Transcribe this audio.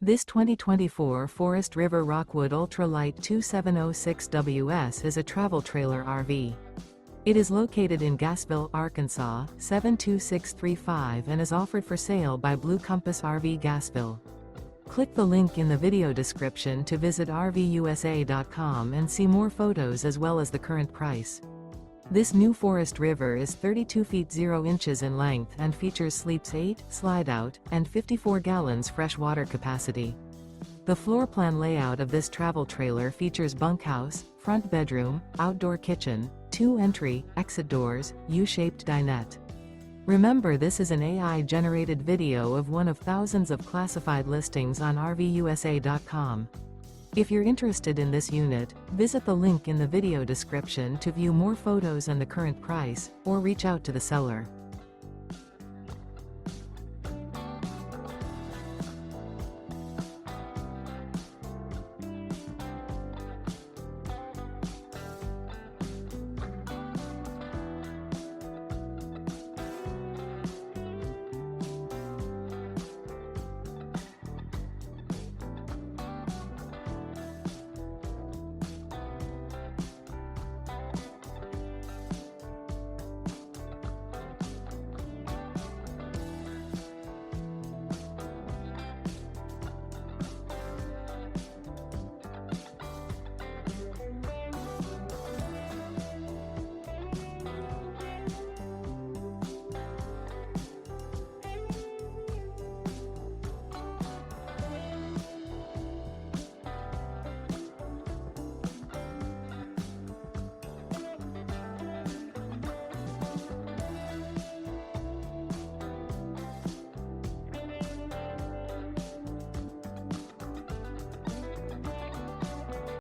This 2024 Forest River Rockwood Ultralight 2706WS is a travel trailer RV. It is located in Gassville, Arkansas, 72635 and is offered for sale by Blue Compass RV Gassville. Click the link in the video description to visit RVUSA.com and see more photos as well as the current price. This new Forest River is 32 feet 0 inches in length and features sleeps 8, slide-out, and 54 gallons fresh water capacity. The floor plan layout of this travel trailer features bunkhouse, front bedroom, outdoor kitchen, 2 entry, exit doors, U-shaped dinette. Remember, this is an AI-generated video of one of thousands of classified listings on RVUSA.com. If you're interested in this unit, visit the link in the video description to view more photos and the current price, or reach out to the seller.